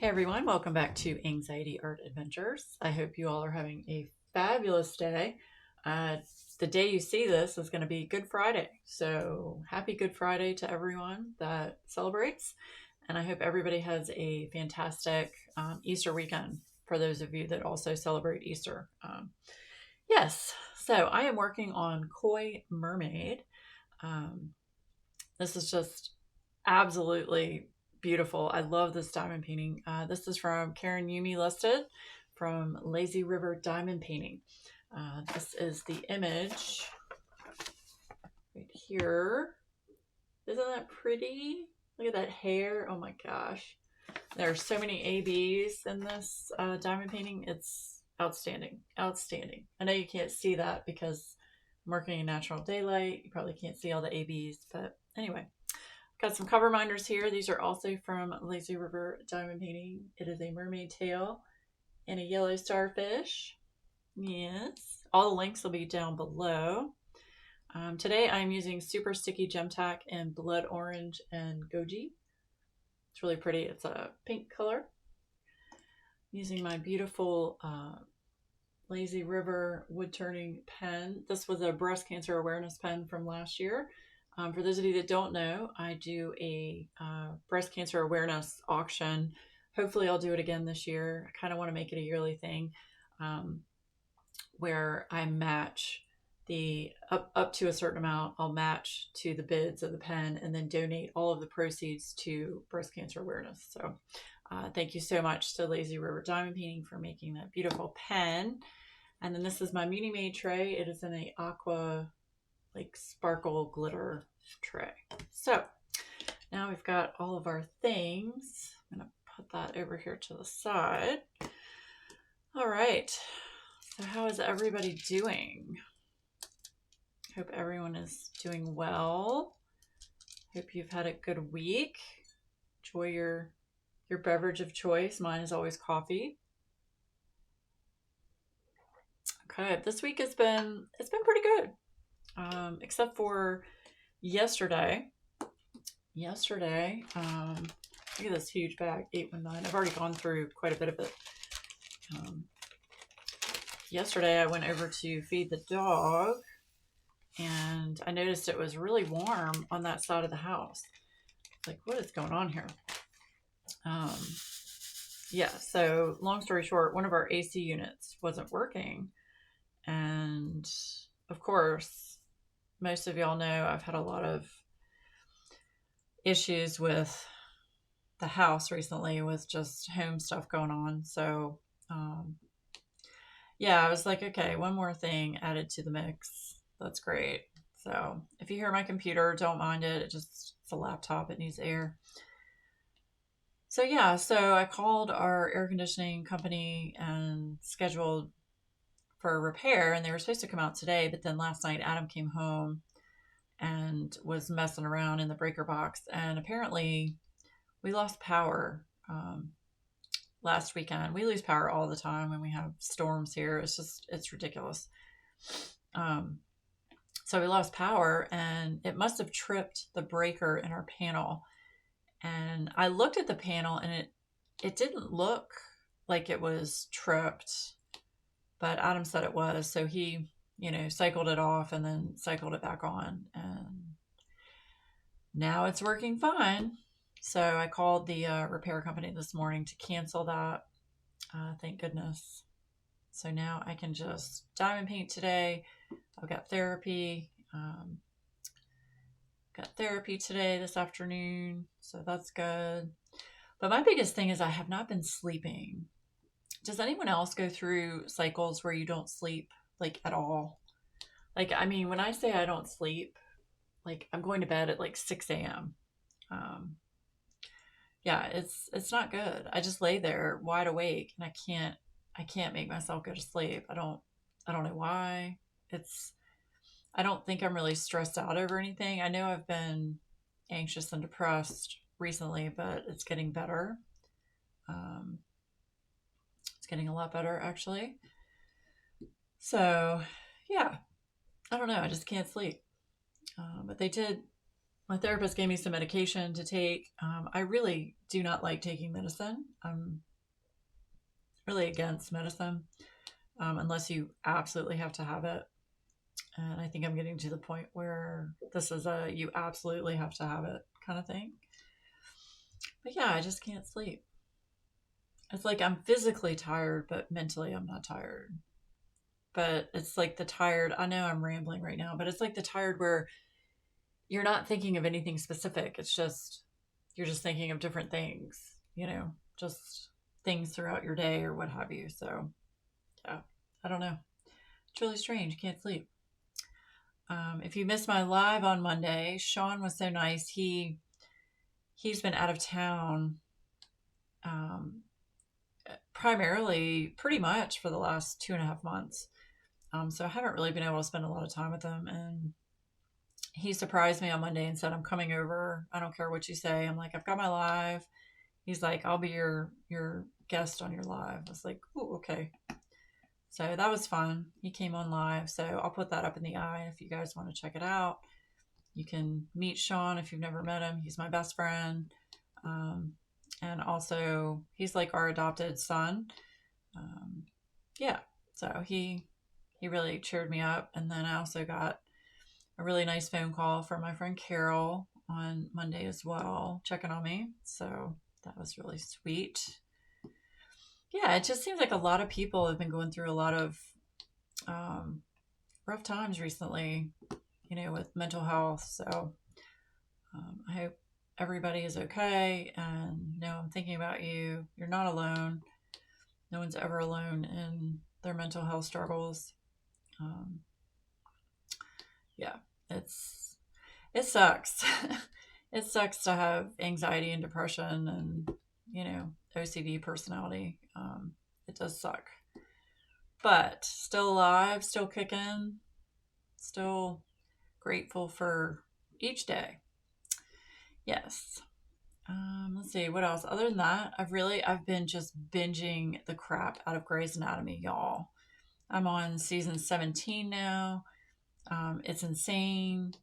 Hey everyone, welcome back to Anxiety Art Adventures. I hope you all are having a fabulous day. Uh, the day you see this is going to be Good Friday. So happy Good Friday to everyone that celebrates. And I hope everybody has a fantastic Easter weekend for those of you that also celebrate Easter. Yes, so I am working on Koi Mermaid. Um, this is just absolutely beautiful. I love this diamond painting. This is from Karen Yumi listed from Lazy River Diamond Painting. This is the image right here. Isn't that pretty? Look at that hair. Oh my gosh. There are so many ABs in this diamond painting. It's outstanding. Outstanding. I know you can't see that because I'm working in natural daylight. You probably can't see all the ABs, but anyway. Got some cover minders here. These are also from Lazy River Diamond Painting. It is a mermaid tail and a yellow starfish. Yes. All the links will be down below. Today I'm using Super Sticky Gem Tack in Blood Orange and Goji. It's really pretty. It's a pink color. Using my beautiful Lazy River wood turning pen. This was a breast cancer awareness pen from last year. For those of you that don't know, I do a breast cancer awareness auction. Hopefully I'll do it again this year. I kind of want to make it a yearly thing where I match the up to a certain amount. I'll match to the bids of the pen and then donate all of the proceeds to breast cancer awareness. So thank you so much to Lazy River Diamond Painting for making that beautiful pen. And then this is my Muni Made tray. It is in a aqua like sparkle glitter tray. So now we've got all of our things. I'm going to put that over here to the side. All right. So how is everybody doing? Hope everyone is doing well. Hope you've had a good week. Enjoy your beverage of choice. Mine is always coffee. Okay, this week it's been pretty good. Except for yesterday. Look at this huge bag, 819. I've already gone through quite a bit of it. Yesterday I went over to feed the dog and I noticed it was really warm on that side of the house. Like, what is going on here? Yeah, so long story short, one of our AC units wasn't working. And of course, most of y'all know I've had a lot of issues with the house recently with just home stuff going on. So, yeah, I was like, okay, one more thing added to the mix. That's great. So if you hear my computer, don't mind it. It's a laptop. It needs air. So yeah, so I called our air conditioning company and scheduled for a repair, and they were supposed to come out today, but then last night Adam came home and was messing around in the breaker box, and apparently we lost power last weekend. We lose power all the time when we have storms here. It's ridiculous. So we lost power, and it must have tripped the breaker in our panel. And I looked at the panel, and it didn't look like it was tripped, but Adam said it was. So he, cycled it off and then cycled it back on, and now it's working fine. So I called the repair company this morning to cancel that. Thank goodness. So now I can just diamond paint today. I've got therapy. Got therapy today, this afternoon. So that's good. But my biggest thing is I have not been sleeping. Does anyone else go through cycles where you don't sleep like at all? Like, I mean, when I say I don't sleep, like I'm going to bed at like 6 a.m. Yeah, it's not good. I just lay there wide awake and I can't make myself go to sleep. I don't know why. I don't think I'm really stressed out over anything. I know I've been anxious and depressed recently, but it's getting better. It's getting a lot better actually. So yeah, I don't know. I just can't sleep. But they did My therapist gave me some medication to take. I really do not like taking medicine. I'm really against medicine, unless you absolutely have to have it. And I think I'm getting to the point where this is a you absolutely have to have it kind of thing. But yeah, I just can't sleep. It's like I'm physically tired, but mentally I'm not tired. But it's like the tired, I know I'm rambling right now, but it's like the tired where you're not thinking of anything specific. It's just, you're just thinking of different things, just things throughout your day or what have you. So, yeah, I don't know. It's really strange. Can't sleep. If you missed my live on Monday, Sean was so nice. He's been out of town, um, primarily pretty much for the last 2.5 months. So I haven't really been able to spend a lot of time with him. And he surprised me on Monday and said, I'm coming over. I don't care what you say. I'm like, I've got my live. He's like, I'll be your guest on your live. I was like, oh, okay. So that was fun. He came on live. So I'll put that up in the eye if you guys want to check it out. You can meet Sean if you've never met him. He's my best friend. And also, he's like our adopted son. Yeah. So he really cheered me up. And then I also got a really nice phone call from my friend Carol on Monday as well, checking on me. So that was really sweet. Yeah, it just seems like a lot of people have been going through a lot of rough times recently, with mental health. So I hope everybody is okay. And I'm thinking about you. You're not alone. No one's ever alone in their mental health struggles. Yeah, it sucks. It sucks to have anxiety and depression and, OCD personality. It does suck. But still alive, still kicking, still grateful for each day. Yes. Let's see what else. Other than that, I've been just binging the crap out of Grey's Anatomy, y'all. I'm on season 17 now. It's insane.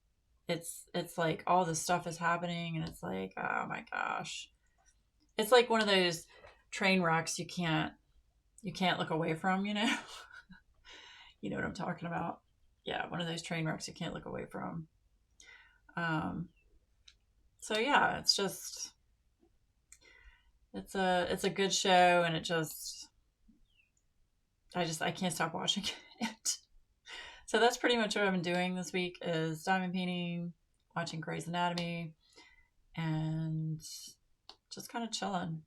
It's like all this stuff is happening, and it's like, oh my gosh, it's like one of those train wrecks you can't look away from. You know what I'm talking about. Yeah, one of those train wrecks you can't look away from. So yeah, it's a good show, and I can't stop watching it. So that's pretty much what I've been doing this week is diamond painting, watching Grey's Anatomy, and just kind of chilling.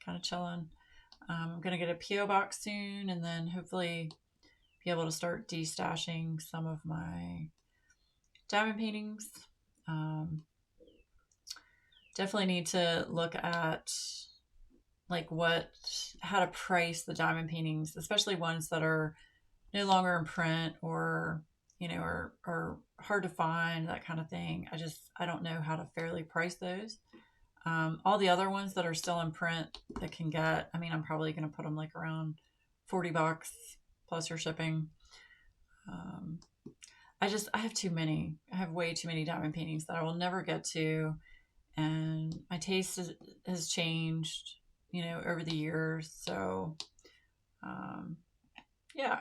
I'm going to get a P.O. box soon, and then hopefully be able to start destashing some of my diamond paintings. Definitely need to look at like how to price the diamond paintings, especially ones that are no longer in print or are hard to find, that kind of thing. I don't know how to fairly price those. All the other ones that are still in print that can get, I'm probably going to put them like around $40 plus your shipping. I have too many. I have way too many diamond paintings that I will never get to. And my taste has changed, over the years. So, yeah.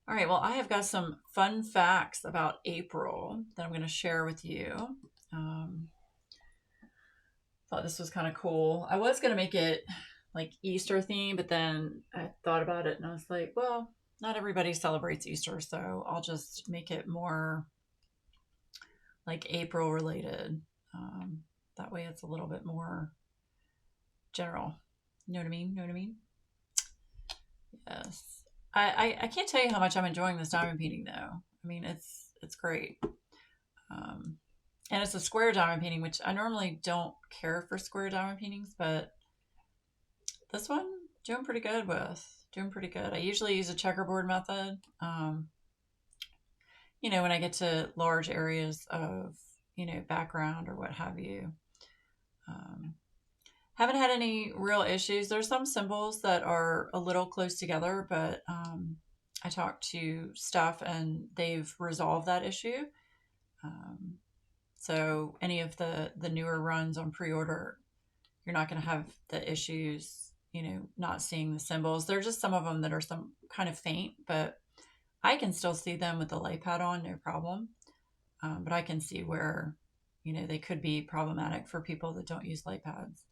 All right. Well, I have got some fun facts about April that I'm going to share with you. Thought this was kind of cool. I was going to make it like Easter theme, but then I thought about it and I was like, well, not everybody celebrates Easter, so I'll just make it more like April related. That way it's a little bit more general. You know what I mean? Yes. I can't tell you how much I'm enjoying this diamond painting though. It's great. And it's a square diamond painting, which I normally don't care for square diamond paintings, but this one doing pretty good with. Doing pretty good. I usually use a checkerboard method. When I get to large areas of, background or what have you. Haven't had any real issues. There's some symbols that are a little close together, but I talked to staff and they've resolved that issue. So any of the newer runs on pre-order, you're not going to have the issues, not seeing the symbols. There are just some of them that are some kind of faint, but I can still see them with the light pad on, no problem. But I can see where, they could be problematic for people that don't use light pads.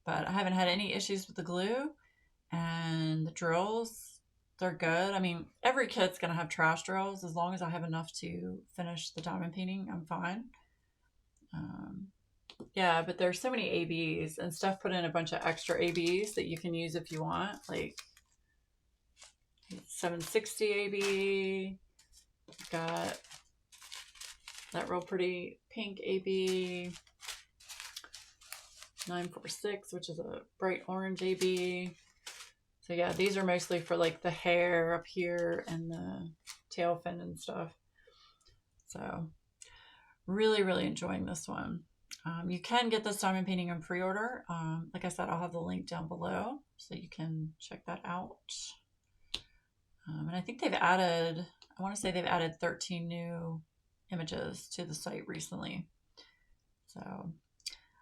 But I haven't had any issues with the glue, and the drills, they're good. I mean, every kit's going to have trash drills. As long as I have enough to finish the diamond painting, I'm fine. Yeah, but there's so many ABs, and Steph put in a bunch of extra ABs that you can use if you want, like 760 AB. Got that real pretty pink AB. 946, which is a bright orange AB. So yeah, these are mostly for like the hair up here and the tail fin and stuff. So really, really enjoying this one. You can get this diamond painting on pre-order. Like I said, I'll have the link down below so you can check that out. And I think they've added, I want to say they've added 13 new images to the site recently. So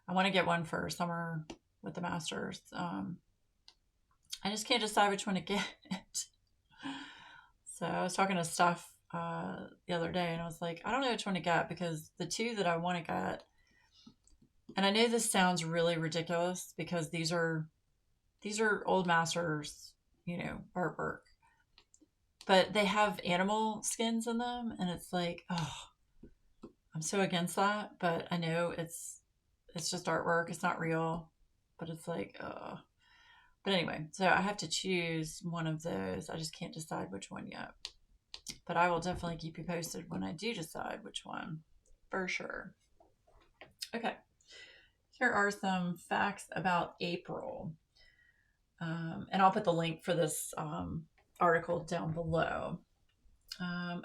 I want to get one for summer with the masters. I just can't decide which one to get. So I was talking to Steph the other day, and I was like, I don't know which one to get, because the two that I want to get, and I know this sounds really ridiculous because these are old masters, artwork, but they have animal skins in them, and it's like, oh, I'm so against that. But I know it's just artwork, it's not real, but it's like, oh. But anyway, so I have to choose one of those. I just can't decide which one yet. But I will definitely keep you posted when I do decide which one, for sure. Okay, here are some facts about April. And I'll put the link for this article down below.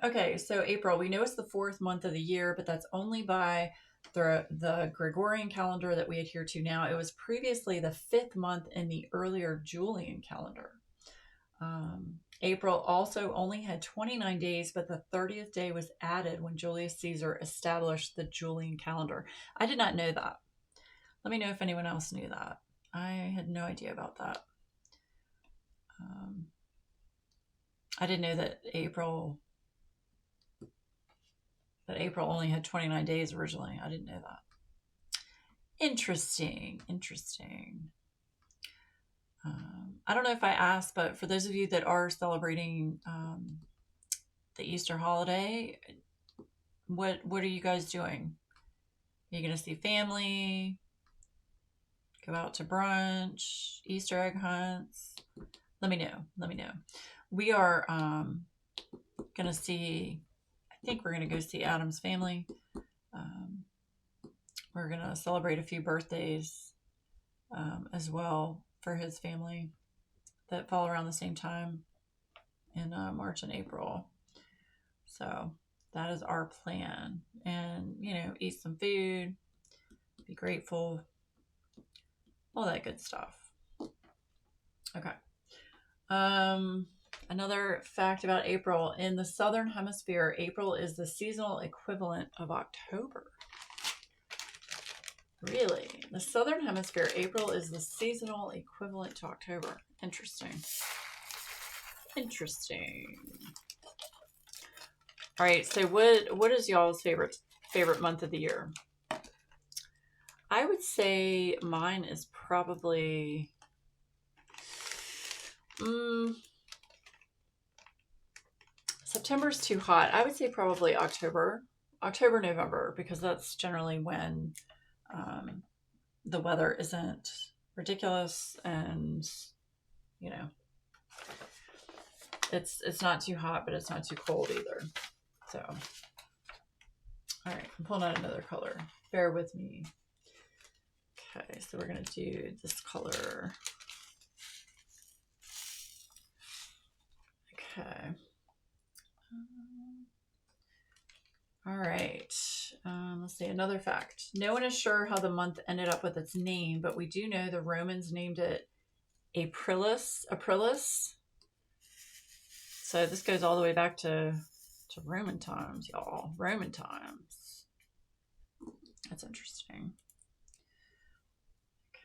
Okay, so April, we know it's the 4th month of the year, but that's only by the Gregorian calendar that we adhere to now. It was previously the 5th month in the earlier Julian calendar. April also only had 29 days, but the 30th day was added when Julius Caesar established the Julian calendar. I did not know that. Let me know if anyone else knew that. I had no idea about that. I didn't know that April only had 29 days originally. I didn't know that. Interesting. I don't know if I asked, but for those of you that are celebrating the Easter holiday, what are you guys doing? Are you going to see family? Go out to brunch? Easter egg hunts? Let me know. We are going to see, I think we're going to go see Adam's family. We're going to celebrate a few birthdays as well for his family that fall around the same time in March and April. So that is our plan. And, eat some food, be grateful, all that good stuff. Okay. Another fact about April. In the Southern Hemisphere, April is the seasonal equivalent of October. Really? The Southern Hemisphere, April is the seasonal equivalent to October. Interesting. All right, so what is y'all's favorite month of the year? I would say mine is probably September's too hot. I would say probably October, November, because that's generally when the weather isn't ridiculous, and it's not too hot, but it's not too cold either. So, all right, I'm pulling out another color. Bear with me. Okay, so we're gonna do this color. Okay. All right. Let's see, another fact. No one is sure how the month ended up with its name, but we do know the Romans named it Aprilis. So this goes all the way back to to Roman times, y'all. Roman times. That's interesting.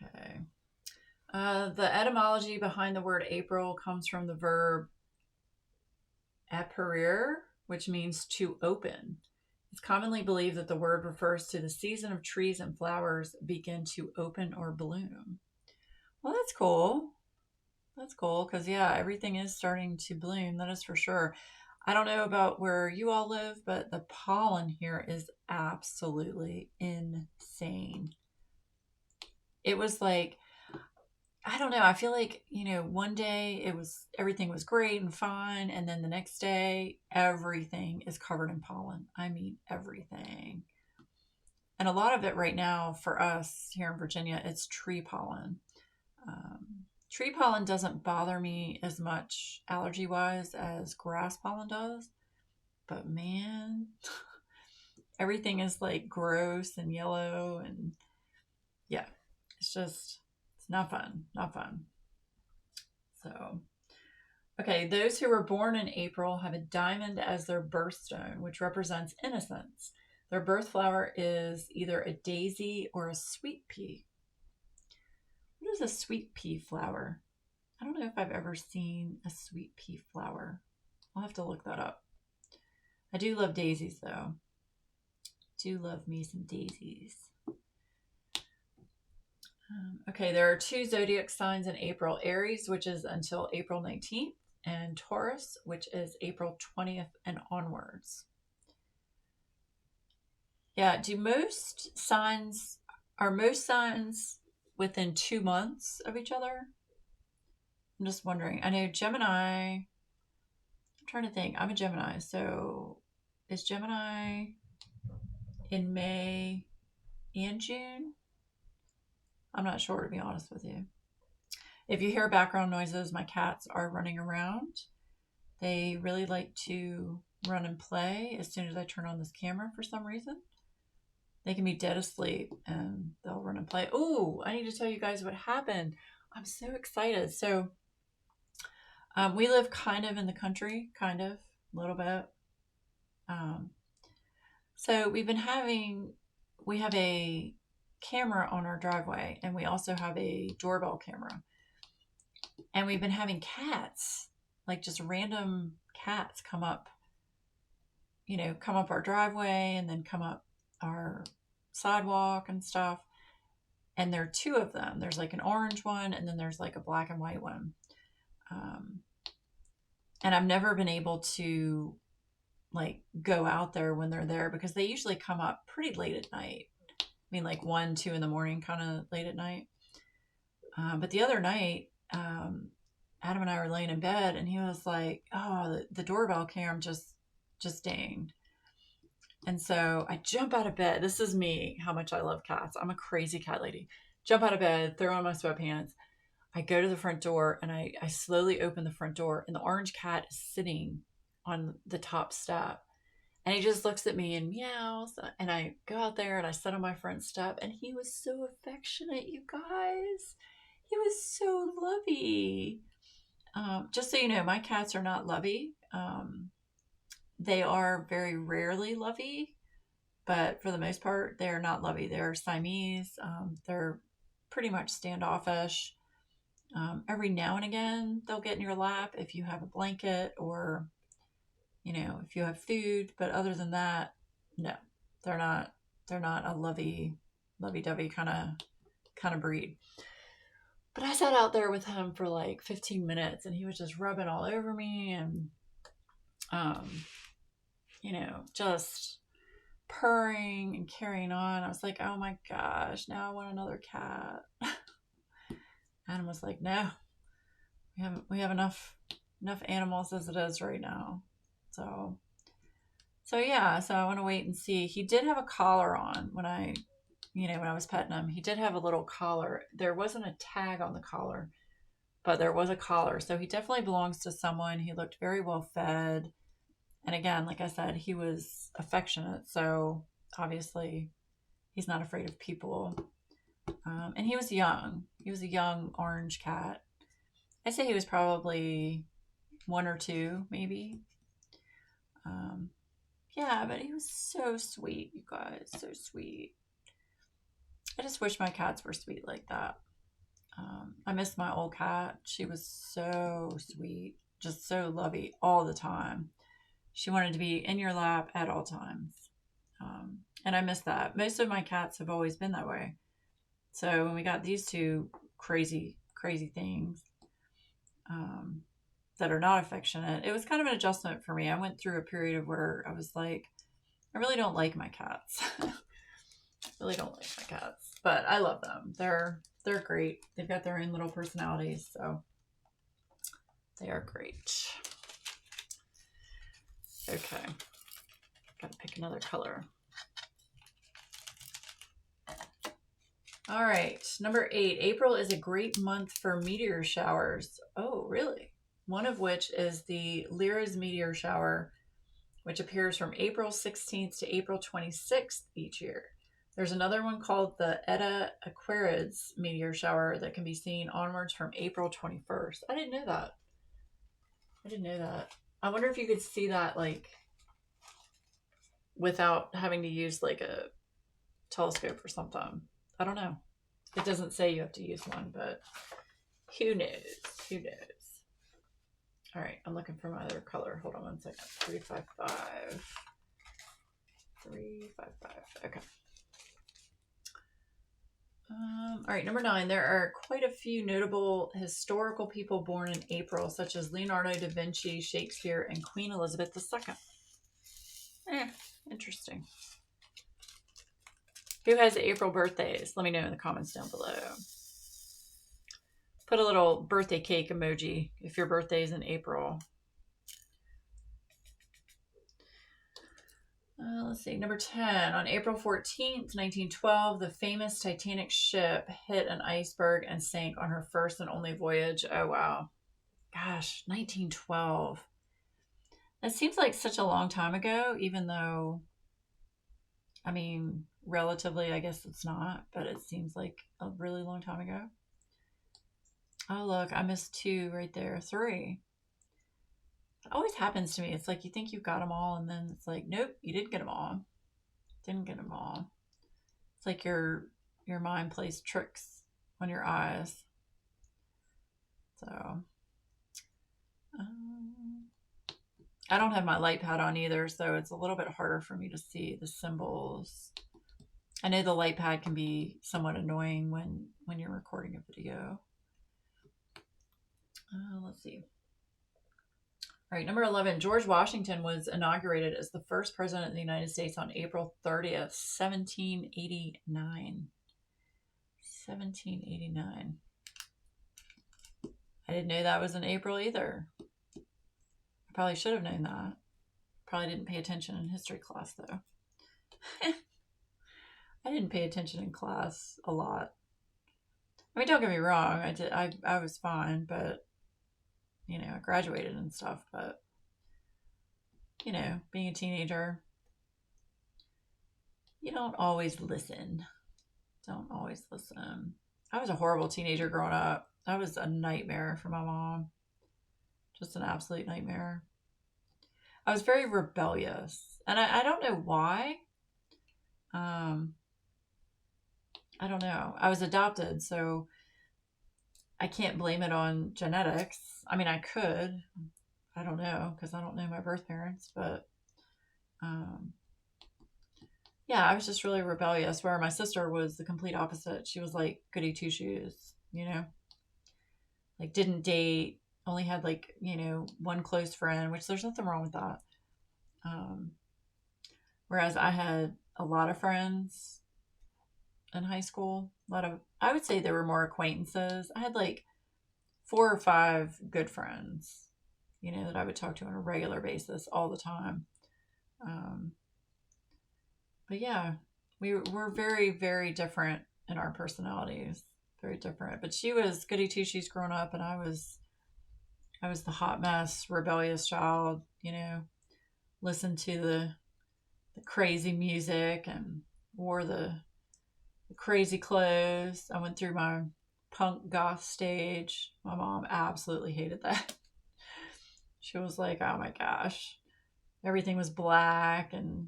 Okay. The etymology behind the word April comes from the verb aperir, which means to open. It's commonly believed that the word refers to the season of trees and flowers begin to open or bloom. Well, that's cool. That's cool because, yeah, everything is starting to bloom. That is for sure. I don't know about where you all live, but the pollen here is absolutely insane. It was like, I don't know. I feel like, one day everything was great and fine. And then the next day, everything is covered in pollen. I mean, everything. And a lot of it right now for us here in Virginia, it's tree pollen. Tree pollen doesn't bother me as much allergy wise as grass pollen does. But man, everything is like gross and yellow. And yeah, it's not fun. Not fun. So, okay, those who were born in April have a diamond as their birthstone, which represents innocence. Their birth flower is either a daisy or a sweet pea. What is a sweet pea flower? I don't know if I've ever seen a sweet pea flower. I'll have to look that up. I do love daisies, though. Do love me some daisies. Okay, there are 2 zodiac signs in April. Aries, which is until April 19th, and Taurus, which is April 20th and onwards. Yeah, are most signs within 2 months of each other? I'm just wondering. I know Gemini, I'm trying to think. I'm a Gemini, so is Gemini in May and June? I'm not sure, to be honest with you. If you hear background noises, my cats are running around. They really like to run and play as soon as I turn on this camera for some reason. They can be dead asleep and they'll run and play. Oh, I need to tell you guys what happened. I'm so excited. So we live kind of in the country, a little bit. So we have a camera on our driveway, and we also have a doorbell camera. And we've been having cats, like just random cats come up our driveway and then come up our sidewalk and stuff. And there are 2 of them. There's like an orange one, and then there's like a black and white one. And I've never been able to like go out there when they're there because they usually come up pretty late at night. I mean, like 1, 2 in the morning, kind of late at night. But the other night, Adam and I were laying in bed, and he was like, "Oh, the doorbell cam just dinged." And so I jump out of bed. This is me, how much I love cats. I'm a crazy cat lady. Jump out of bed, throw on my sweatpants. I go to the front door, and I slowly open the front door, and the orange cat is sitting on the top step. And he just looks at me and meows. And I go out there and I sit on my front step. And he was so affectionate, you guys. He was so lovey. Just so you know, my cats are not lovey. They are very rarely lovey. But for the most part, they're not lovey. They're Siamese. They're pretty much standoffish. Every now and again, they'll get in your lap if you have a blanket or if you have food, but other than that, no, they're not a lovey-dovey kind of breed. But I sat out there with him for like 15 minutes and he was just rubbing all over me and, just purring and carrying on. I was like, oh my gosh, now I want another cat. Adam was like, no, we have enough animals as it is right now. So yeah, so I want to wait and see. He did have a collar on when I was petting him. He did have a little collar. There wasn't a tag on the collar, but there was a collar. So he definitely belongs to someone. He looked very well fed. And again, like I said, he was affectionate. So obviously he's not afraid of people. And he was young. He was a young orange cat. I'd say he was probably 1 or 2, maybe. Yeah, but he was so sweet, you guys. So sweet. I just wish my cats were sweet like that. I miss my old cat. She was so sweet, just so lovey all the time. She wanted to be in your lap at all times. And I miss that. Most of my cats have always been that way. So when we got these two crazy, crazy things that are not affectionate, it was kind of an adjustment for me. I went through a period of where I was like, I really don't like my cats. Really don't like my cats, but I love them. They're great. They've got their own little personalities, so they are great. Okay, gotta pick another color. All right, number 8. April is a great month for meteor showers. Oh, really? One of which is the Lyra's meteor shower, which appears from April 16th to April 26th each year. There's another one called the Eta Aquarids meteor shower that can be seen onwards from April 21st. I didn't know that. I wonder if you could see that like without having to use like a telescope or something. I don't know. It doesn't say you have to use one, but who knows? Who knows? All right, I'm looking for my other color. Hold on one second. 355. 355. Okay. All right, number 9. There are quite a few notable historical people born in April, such as Leonardo da Vinci, Shakespeare, and Queen Elizabeth II. Interesting. Who has April birthdays? Let me know in the comments down below. Put a little birthday cake emoji if your birthday is in April. Let's see, number 10. On April 14th, 1912, the famous Titanic ship hit an iceberg and sank on her first and only voyage. Oh, wow. Gosh, 1912. That seems like such a long time ago, even though, I mean, relatively, I guess it's not, but it seems like a really long time ago. Oh, look, I missed 2 right there. 3. It always happens to me. It's like you think you've got them all, and then it's like, nope, you didn't get them all. Didn't get them all. It's like your mind plays tricks on your eyes. So, I don't have my light pad on either, so it's a little bit harder for me to see the symbols. I know the light pad can be somewhat annoying when you're recording a video. Let's see. All right, number 11. George Washington was inaugurated as the first president of the United States on April 30th, 1789. 1789. I didn't know that was in April either. I probably should have known that. Probably didn't pay attention in history class, though. I didn't pay attention in class a lot. I mean, don't get me wrong. I was fine, but I graduated and stuff, but being a teenager, you don't always listen. Don't always listen. I was a horrible teenager growing up. I was a nightmare for my mom. Just an absolute nightmare. I was very rebellious, and I don't know why. I don't know. I was adopted, so I can't blame it on genetics. I mean, I could. I don't know, because I don't know my birth parents, but yeah, I was just really rebellious, where my sister was the complete opposite. She was like goody two shoes, like didn't date, only had like, one close friend, which there's nothing wrong with that. Whereas I had a lot of friends in high school, I would say there were more acquaintances. I had like 4 or 5 good friends, that I would talk to on a regular basis all the time. But yeah, we were very, very different in our personalities. Very different. But she was goody two shoes growing up, and I was the hot mess, rebellious child, listened to the crazy music and wore the crazy clothes. I went through my punk goth stage. My mom absolutely hated that. She was like, oh my gosh. Everything was black and,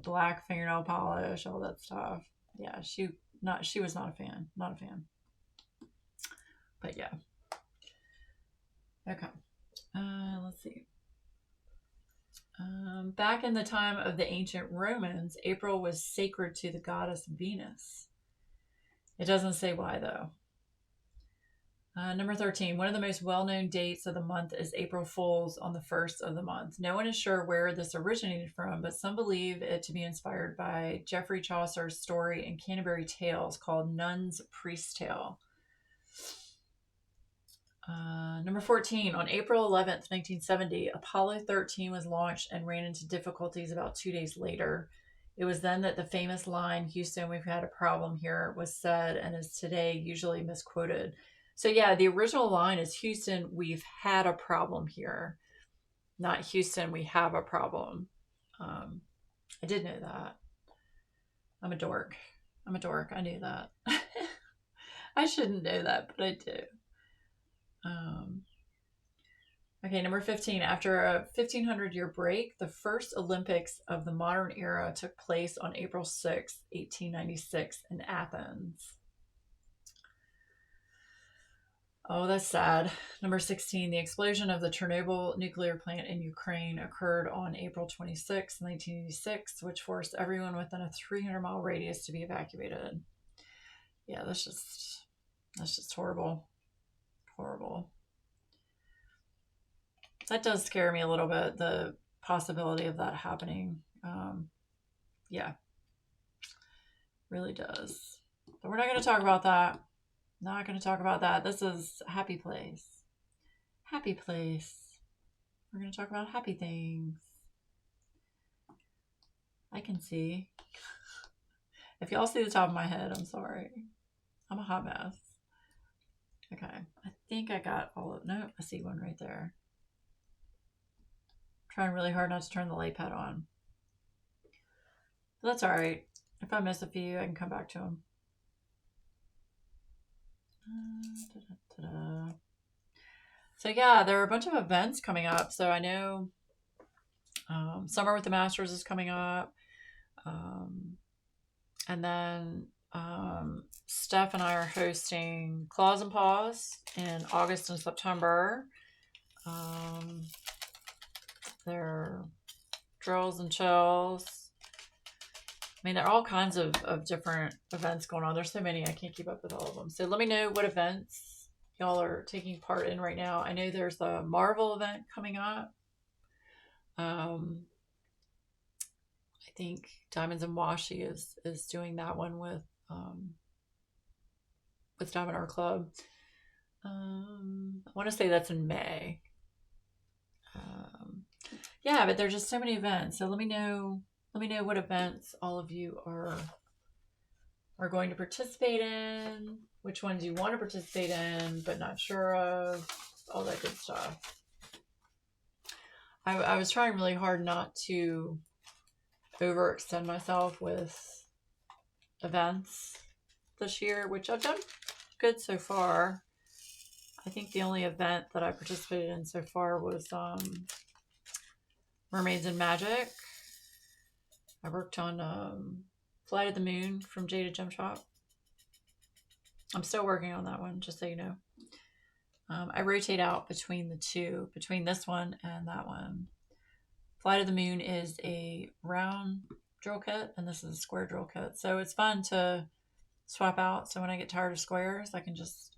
black fingernail polish, all that stuff. Yeah, she was not a fan. Not a fan. But yeah. Okay. Let's see. Back in the time of the ancient Romans, April was sacred to the goddess Venus. It doesn't say why, though. Number 13, one of the most well-known dates of the month is April Fool's on the 1st of the month. No one is sure where this originated from, but some believe it to be inspired by Geoffrey Chaucer's story in Canterbury Tales called Nun's Priest's Tale. Number 14, on April 11th, 1970, Apollo 13 was launched and ran into difficulties about 2 days later. It was then that the famous line, "Houston, we've had a problem here," was said and is today usually misquoted. So yeah, the original line is, "Houston, we've had a problem here," not "Houston, we have a problem." I did know that. I'm a dork. I knew that. I shouldn't know that, but I do. Okay, number 15. After a 1,500-year break, the first Olympics of the modern era took place on April 6, 1896 in Athens. Oh, that's sad. Number 16. The explosion of the Chernobyl nuclear plant in Ukraine occurred on April 26, 1986, which forced everyone within a 300-mile radius to be evacuated. Yeah, that's just horrible. Horrible. That does scare me a little bit, the possibility of that happening. Yeah, really does. But we're not going to talk about that. Not going to talk about that. This is a happy place. Happy place. We're going to talk about happy things. I can see. If y'all see the top of my head, I'm sorry. I'm a hot mess. Okay. I think I got all of... No, I see one right there. Trying really hard not to turn the light pad on. But that's all right. If I miss a few, I can come back to them. So yeah, there are a bunch of events coming up. So I know Summer with the Masters is coming up. And then Steph and I are hosting Claws and Paws in August and September. There are drills and chills. I mean, there are all kinds of different events going on. There's so many, I can't keep up with all of them. So let me know what events y'all are taking part in right now. I know there's the Marvel event coming up. I think Diamonds and Washi is doing that one with Diamond Art Club. I want to say that's in May. Yeah, but there's just so many events. So let me know what events all of you are going to participate in, which ones you want to participate in but not sure of, all that good stuff. I was trying really hard not to overextend myself with events this year, which I've done good so far. I think the only event that I participated in so far was Mermaids and Magic. I worked on Flight of the Moon from Jada Gem Shop. I'm still working on that one, just so you know. I rotate out between the two, between this one and that one. Flight of the Moon is a round drill kit, and this is a square drill kit. So it's fun to swap out. So when I get tired of squares, I can just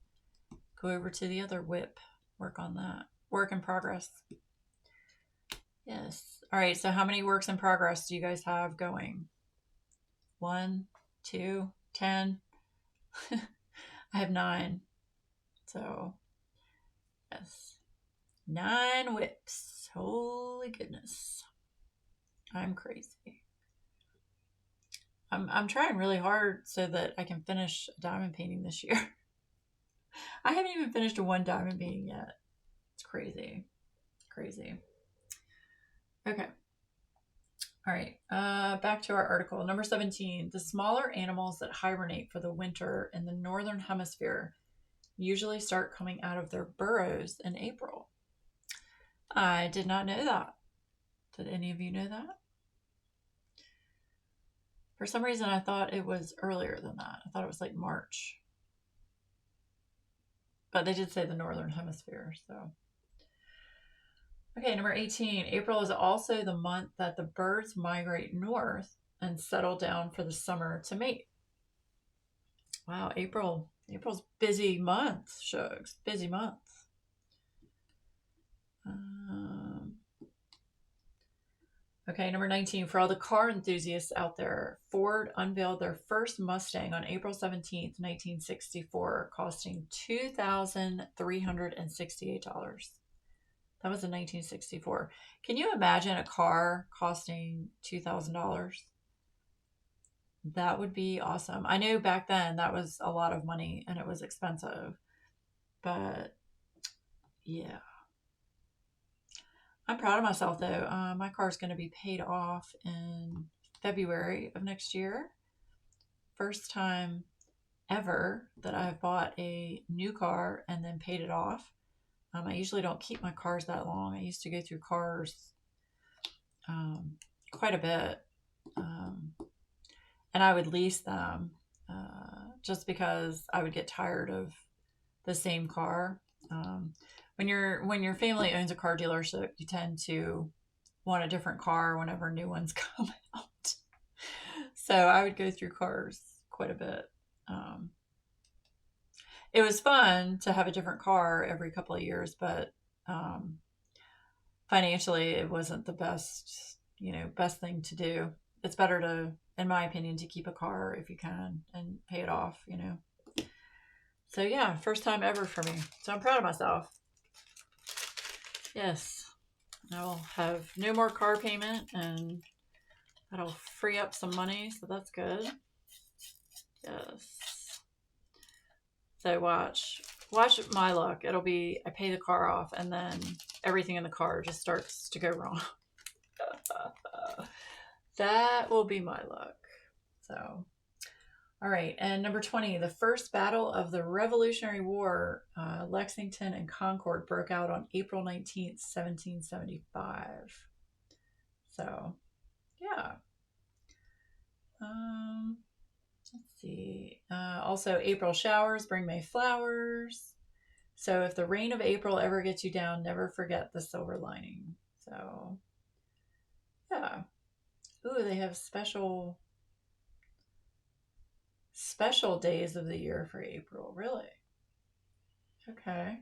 go over to the other WIP, work on that. Work in progress. Yes. All right. So how many works in progress do you guys have going? 1, 2, 10. I have 9. So, yes. 9 WIPs. Holy goodness. I'm crazy. I'm trying really hard so that I can finish a diamond painting this year. I haven't even finished one diamond painting yet. It's crazy. Crazy. Okay. All right. Back to our article. Number 17. The smaller animals that hibernate for the winter in the northern hemisphere usually start coming out of their burrows in April. I did not know that. Did any of you know that? For some reason, I thought it was earlier than that. I thought it was like March. But they did say the Northern Hemisphere, so. Okay, number 18. April is also the month that the birds migrate north and settle down for the summer to mate. Wow, April's busy month, Shugs. Busy month. Okay, number 19. For all the car enthusiasts out there, Ford unveiled their first Mustang on April 17th, 1964, costing $2,368. That was in 1964. Can you imagine a car costing $2,000? That would be awesome. I know back then that was a lot of money and it was expensive. But yeah. I'm proud of myself though. My car's going to be paid off in February of next year. First time ever that I've bought a new car and then paid it off. I usually don't keep my cars that long. I used to go through cars quite a bit. And I would lease them just because I would get tired of the same car. When your family owns a car dealership, you tend to want a different car whenever new ones come out. So I would go through cars quite a bit. It was fun to have a different car every couple of years, but financially it wasn't the best thing to do. It's better to, in my opinion, to keep a car if you can and pay it off, So yeah, first time ever for me. So I'm proud of myself. Yes, I will have no more car payment and that'll free up some money, so that's good. Yes. So watch my luck. It'll be I pay the car off and then everything in the car just starts to go wrong. That will be my luck. So, all right. And number 20, the first battle of the Revolutionary War, Lexington and Concord, broke out on April 19th, 1775. So, yeah. Let's see. Also, April showers bring May flowers. So if the rain of April ever gets you down, never forget the silver lining. So, yeah. Ooh, they have special days of the year for April. Really? Okay.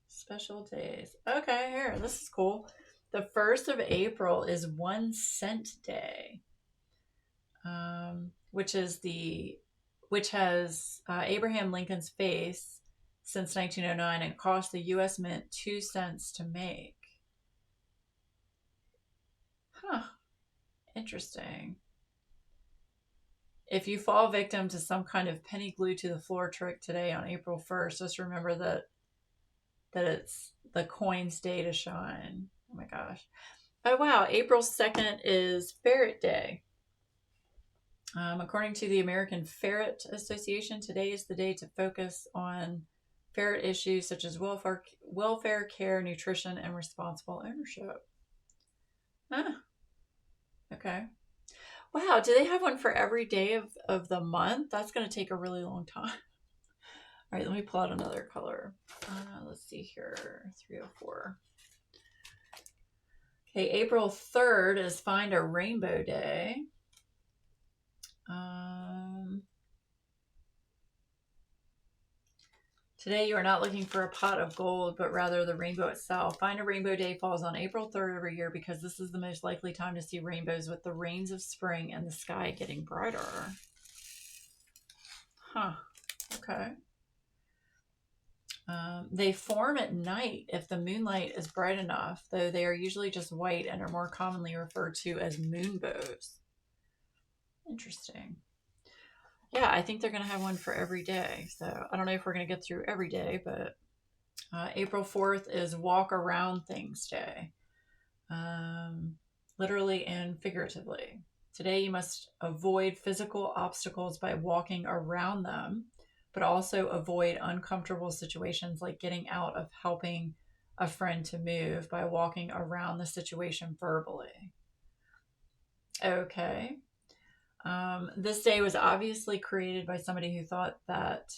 Special days. Okay, here. This is cool. The 1st of April is 1 cent day, which has Abraham Lincoln's face since 1909 and cost the U.S. Mint 2 cents to make. Huh. Interesting. If you fall victim to some kind of penny glued to the floor trick today on April 1st, just remember that it's the coin's day to shine. Oh my gosh. Oh wow, April 2nd is Ferret Day. According to the American Ferret Association, today is the day to focus on ferret issues such as welfare, care, nutrition, and responsible ownership. Huh. Okay. Wow, do they have one for every day of the month? That's going to take a really long time. All right, let me pull out another color. Let's see here, 304. Okay, April 3rd is Find a Rainbow Day. Today you are not looking for a pot of gold, but rather the rainbow itself. Find a Rainbow Day falls on April 3rd every year because this is the most likely time to see rainbows with the rains of spring and the sky getting brighter. Huh. Okay. They form at night if the moonlight is bright enough, though they are usually just white and are more commonly referred to as moonbows. Interesting. Yeah, I think they're going to have one for every day. So I don't know if we're going to get through every day, but April 4th is Walk Around Things Day, literally and figuratively. Today you must avoid physical obstacles by walking around them, but but also avoid uncomfortable situations like getting out of helping a friend to move by walking around the situation verbally. Okay. This day was obviously created by somebody who thought that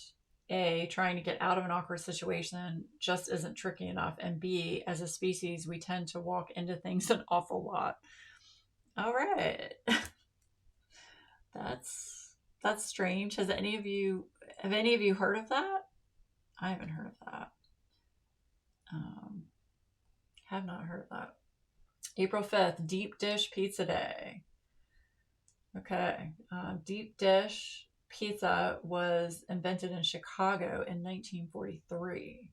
A, trying to get out of an awkward situation just isn't tricky enough, and B, as a species, we tend to walk into things an awful lot. All right. That's strange. Have any of you heard of that? I haven't heard of that. Have not heard of that. April 5th, Deep Dish Pizza Day. Okay. Deep dish pizza was invented in Chicago in 1943.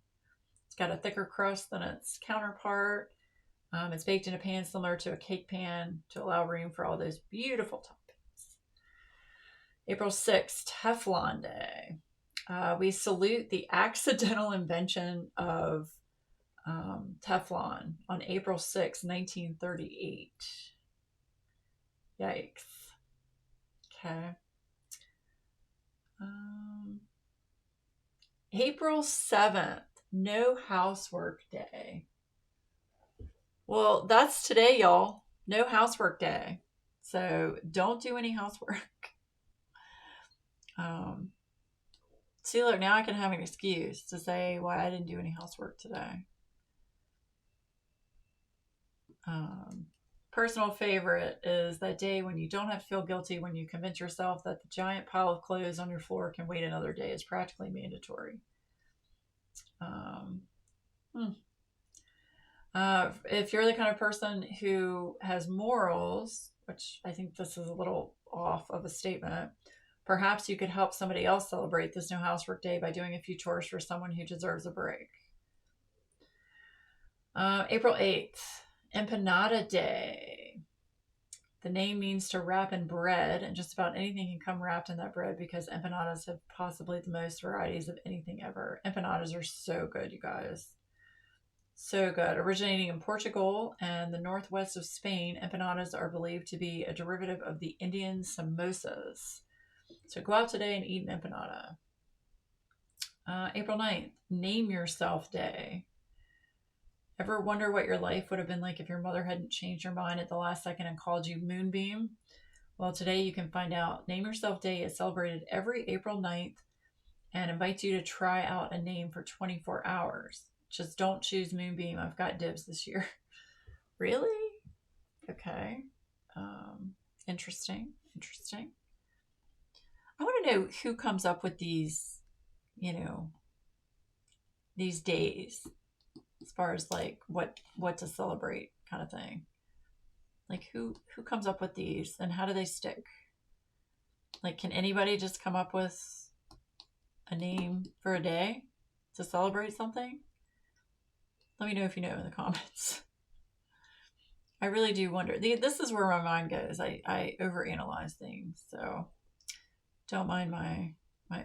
It's got a thicker crust than its counterpart. It's baked in a pan similar to a cake pan to allow room for all those beautiful toppings. April 6th, Teflon Day. We salute the accidental invention of Teflon on April 6, 1938. Yikes. Okay. April 7th, No Housework Day. Well, that's today, y'all. No Housework Day. So don't do any housework. See, look, now I can have an excuse to say why I didn't do any housework today. Personal favorite is that day when you don't have to feel guilty when you convince yourself that the giant pile of clothes on your floor can wait another day. It's practically mandatory. If you're the kind of person who has morals, which I think this is a little off of a statement, perhaps you could help somebody else celebrate this No Housework Day by doing a few chores for someone who deserves a break. April 8th, Empanada Day. The name means to wrap in bread, and just about anything can come wrapped in that bread because empanadas have possibly the most varieties of anything ever. Empanadas are so good, you guys. So good. Originating in Portugal and the northwest of Spain, empanadas are believed to be a derivative of the Indian samosas. So go out today and eat an empanada. April 9th, Name Yourself Day. Ever wonder what your life would have been like if your mother hadn't changed her mind at the last second and called you Moonbeam? Well, today you can find out. Name Yourself Day is celebrated every April 9th and invites you to try out a name for 24 hours. Just don't choose Moonbeam. I've got dibs this year. Really? Okay. Interesting. I want to know who comes up with these, these days as far as like what to celebrate kind of thing. Like who comes up with these and how do they stick? Like, can anybody just come up with a name for a day to celebrate something? Let me know if you know in the comments. I really do wonder. This is where my mind goes. I overanalyze things, so don't mind my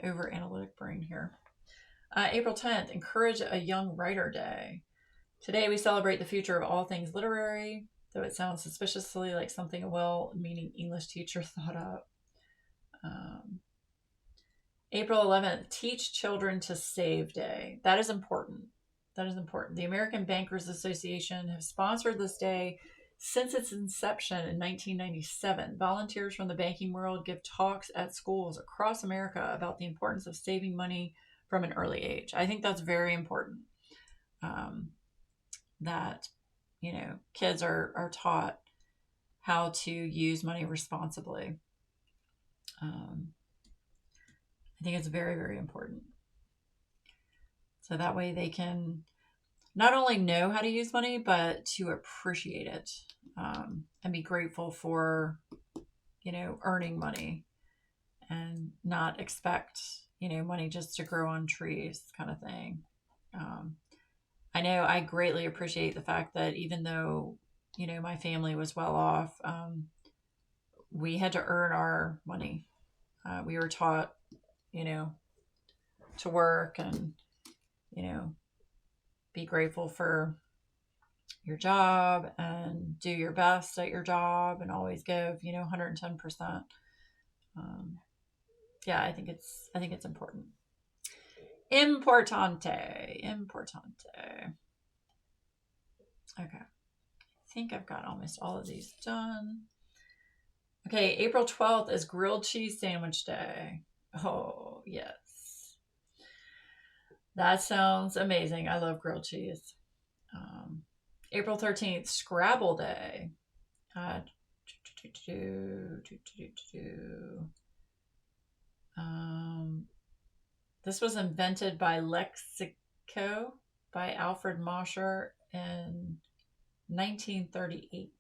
over-analytic brain here. April 10th, Encourage a Young Writer Day. Today we celebrate the future of all things literary, though it sounds suspiciously like something a well-meaning English teacher thought up. April 11th, Teach Children to Save Day. That is important. The American Bankers Association have sponsored this day since its inception in 1997. Volunteers from the banking world give talks at schools across America about the importance of saving money from an early age. I think that's very important. That, kids are taught how to use money responsibly. I think it's very, very important. So that way they can not only know how to use money, but to appreciate it and be grateful for, earning money and not expect, money just to grow on trees kind of thing. I know I greatly appreciate the fact that even though, my family was well off, we had to earn our money. We were taught, to work and, be grateful for your job and do your best at your job and always give, 110%. Yeah, I think it's important. Importante. Okay. I think I've got almost all of these done. Okay, April 12th is Grilled Cheese Sandwich Day. Oh, yes. That sounds amazing. I love grilled cheese. April 13th, Scrabble Day. This was invented by Lexico by Alfred Mosher in 1938.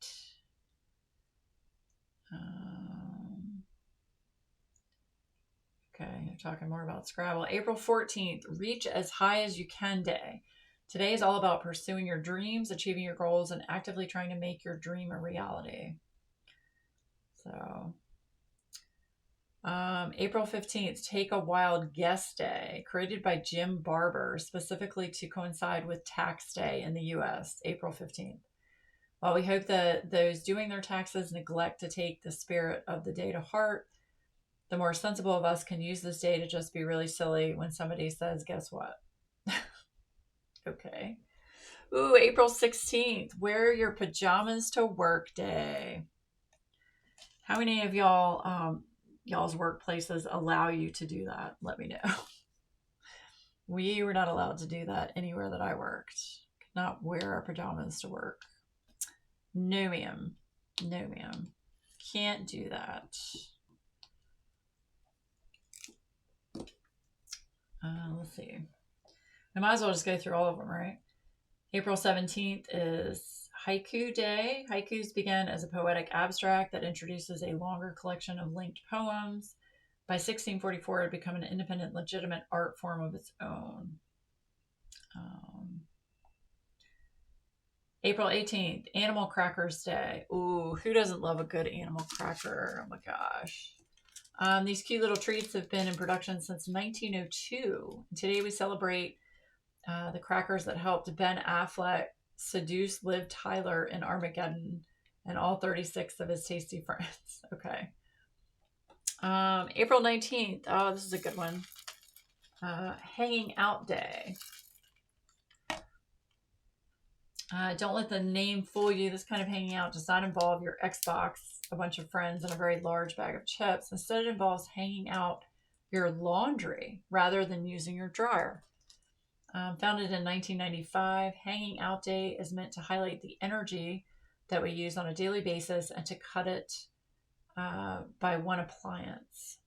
Okay, you're talking more about Scrabble. April 14th, Reach as High as You Can Day. Today is all about pursuing your dreams, achieving your goals, and actively trying to make your dream a reality. So, April 15th, Take a Wild Guess Day, created by Jim Barber, specifically to coincide with Tax Day in the U.S., April 15th. While we hope that those doing their taxes neglect to take the spirit of the day to heart, the more sensible of us can use this day to just be really silly when somebody says, guess what? Okay. Ooh, April 16th, Wear Your Pajamas to Work Day. How many of y'all's workplaces allow you to do that? Let me know. We were not allowed to do that anywhere that I worked. Could not wear our pajamas to work. No, ma'am. No, ma'am. Can't do that. Let's see. I might as well just go through all of them, right? April 17th is Haiku Day. Haikus began as a poetic abstract that introduces a longer collection of linked poems. By 1644, it had become an independent, legitimate art form of its own. April 18th, Animal Crackers Day. Ooh, who doesn't love a good animal cracker? Oh my gosh. These cute little treats have been in production since 1902. Today we celebrate the crackers that helped Ben Affleck seduce Liv Tyler in Armageddon and all 36 of his tasty friends. Okay. April 19th. Oh, this is a good one. Hanging Out Day. Don't let the name fool you. This kind of hanging out does not involve your Xbox, a bunch of friends, and a very large bag of chips. Instead, it involves hanging out your laundry rather than using your dryer. Founded in 1995, Hanging Out Day is meant to highlight the energy that we use on a daily basis and to cut it by one appliance.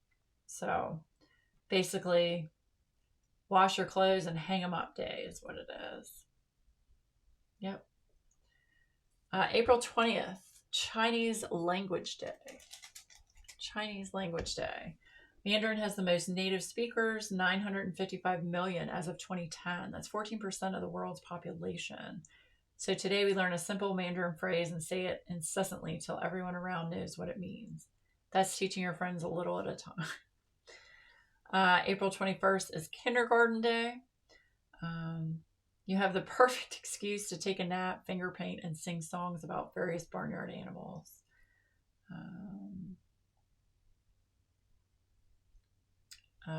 So basically, wash your clothes and hang them up day is what it is. Yep. April 20th, Chinese Language Day. Chinese Language Day. Mandarin has the most native speakers, 955 million as of 2010. That's 14% of the world's population. So today we learn a simple Mandarin phrase and say it incessantly till everyone around knows what it means. That's teaching your friends a little at a time. April 21st is Kindergarten Day. You have the perfect excuse to take a nap, finger paint, and sing songs about various barnyard animals.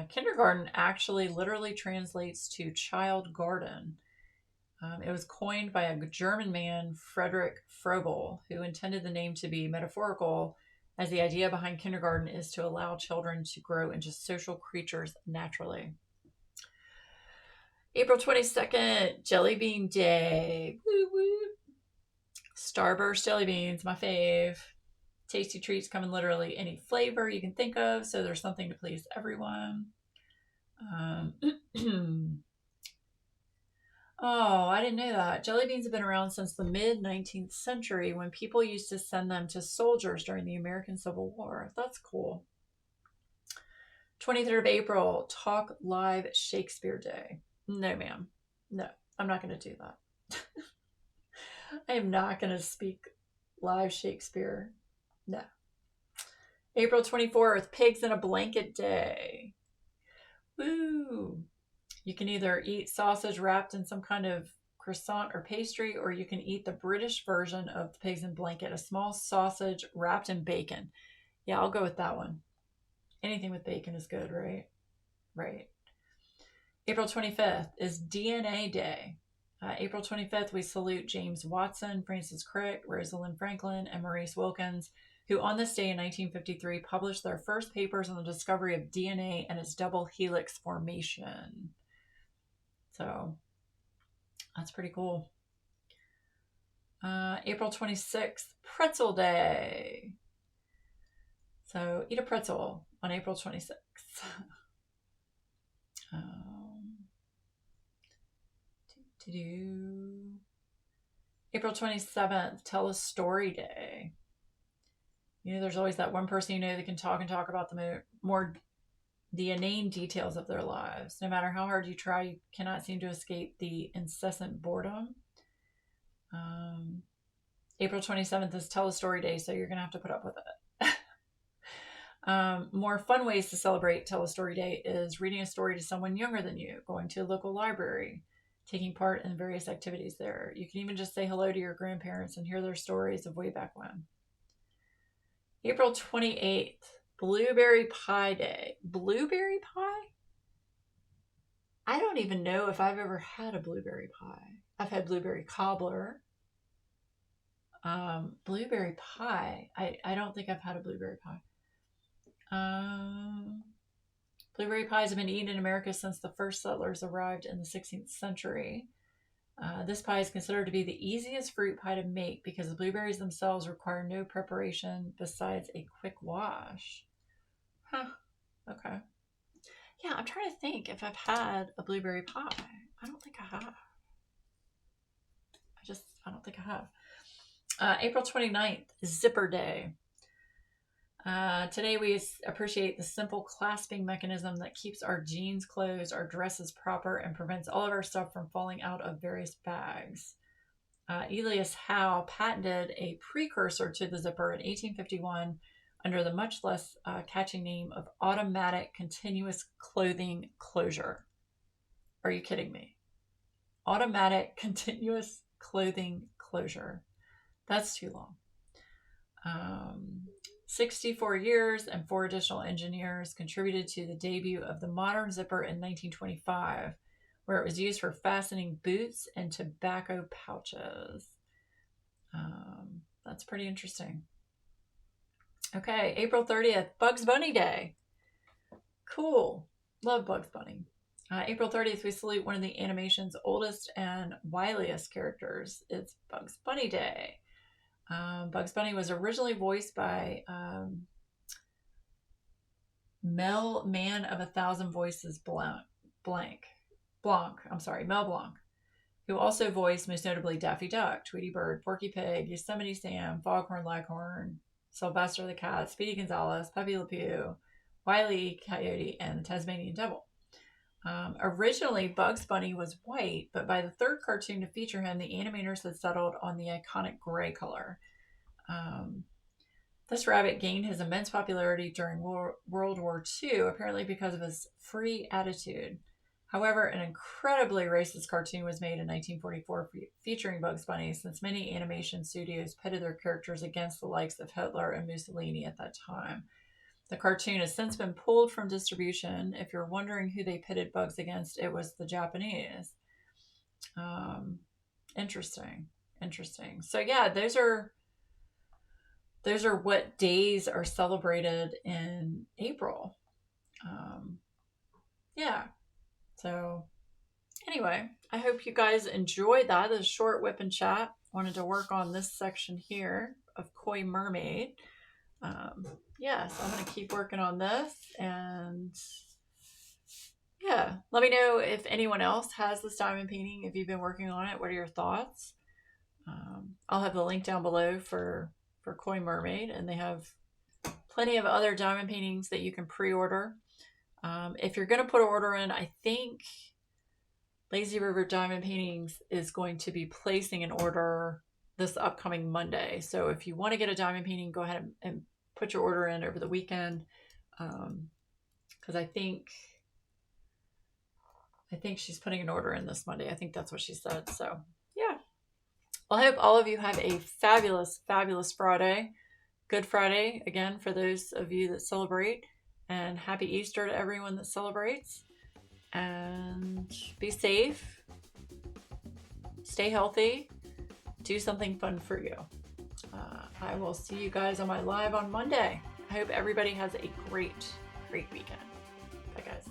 Kindergarten actually literally translates to child garden. It was coined by a German man, Friedrich Froebel, who intended the name to be metaphorical, as the idea behind kindergarten is to allow children to grow into social creatures naturally. April 22nd, Jelly Bean Day. Woo woo. Starburst jelly beans, my fave. Tasty treats come in literally any flavor you can think of, so there's something to please everyone. Oh, I didn't know that. Jelly beans have been around since the mid-19th century when people used to send them to soldiers during the American Civil War. That's cool. 23rd of April, Talk Live Shakespeare Day. No, ma'am. No, I'm not going to do that. I am not going to speak live Shakespeare. No. April 24th, Pigs in a Blanket Day. Woo! You can either eat sausage wrapped in some kind of croissant or pastry, or you can eat the British version of the Pigs in a Blanket, a small sausage wrapped in bacon. Yeah, I'll go with that one. Anything with bacon is good, right? Right. April 25th is DNA Day. April 25th, we salute James Watson, Francis Crick, Rosalind Franklin, and Maurice Wilkins, who on this day in 1953 published their first papers on the discovery of DNA and its double helix formation. So that's pretty cool. April 26th, Pretzel Day. So eat a pretzel on April 26th. April 27th, Tell a Story Day. You know, there's always that one person you know that can talk about the inane details of their lives. No matter how hard you try, you cannot seem to escape the incessant boredom. April 27th is Tell a Story Day, so you're going to have to put up with it. More fun ways to celebrate Tell a Story Day is reading a story to someone younger than you, going to a local library, taking part in various activities there. You can even just say hello to your grandparents and hear their stories of way back when. April 28th, Blueberry Pie Day. Blueberry pie? I don't even know if I've ever had a blueberry pie. I've had blueberry cobbler. Blueberry pie. I don't think I've had a blueberry pie. Blueberry pies have been eaten in America since the first settlers arrived in the 16th century. This pie is considered to be the easiest fruit pie to make because the blueberries themselves require no preparation besides a quick wash. Huh. Okay. Yeah, I'm trying to think if I've had a blueberry pie. I don't think I have. I don't think I have. April 29th, Zipper Day. Today we appreciate the simple clasping mechanism that keeps our jeans closed, our dresses proper, and prevents all of our stuff from falling out of various bags. Elias Howe patented a precursor to the zipper in 1851 under the much less catchy name of automatic continuous clothing closure. Are you kidding me? Automatic continuous clothing closure. That's too long. 64 years and 4 additional engineers contributed to the debut of the modern zipper in 1925, where it was used for fastening boots and tobacco pouches. That's pretty interesting. Okay, April 30th, Bugs Bunny Day. Cool. Love Bugs Bunny. April 30th, we salute one of the animation's oldest and wiliest characters. It's Bugs Bunny Day. Bugs Bunny was originally voiced by Mel Man of 1,000 Voices Mel Blanc, who also voiced most notably Daffy Duck, Tweety Bird, Porky Pig, Yosemite Sam, Foghorn Leghorn, Sylvester the Cat, Speedy Gonzales, Pepe Le Pew, Wile E. Coyote, and the Tasmanian Devil. Originally, Bugs Bunny was white, but by the third cartoon to feature him, the animators had settled on the iconic gray color. This rabbit gained his immense popularity during World War II, apparently because of his free attitude. However, an incredibly racist cartoon was made in 1944 featuring Bugs Bunny, since many animation studios pitted their characters against the likes of Hitler and Mussolini at that time. The cartoon has since been pulled from distribution. If you're wondering who they pitted Bugs against, it was the Japanese. Interesting. So yeah, those are what days are celebrated in April. Yeah. So anyway, I hope you guys enjoyed that. This short whip and chat. Wanted to work on this section here of Koi Mermaid. So I'm going to keep working on this, and yeah, let me know if anyone else has this diamond painting, if you've been working on it. What are your thoughts? I'll have the link down below for Koi Mermaid, and they have plenty of other diamond paintings that you can pre-order. If you're going to put an order in, I think Lazy River Diamond Paintings is going to be placing an order this upcoming Monday. So if you want to get a diamond painting, go ahead and put your order in over the weekend, because I think she's putting an order in this Monday. I think that's what she said. So yeah, well, I hope all of you have a fabulous Friday. Good Friday again for those of you that celebrate, and happy Easter to everyone that celebrates. And be safe, stay healthy, do something fun for you. I will see you guys on my live on Monday. I hope everybody has a great weekend. Bye, guys.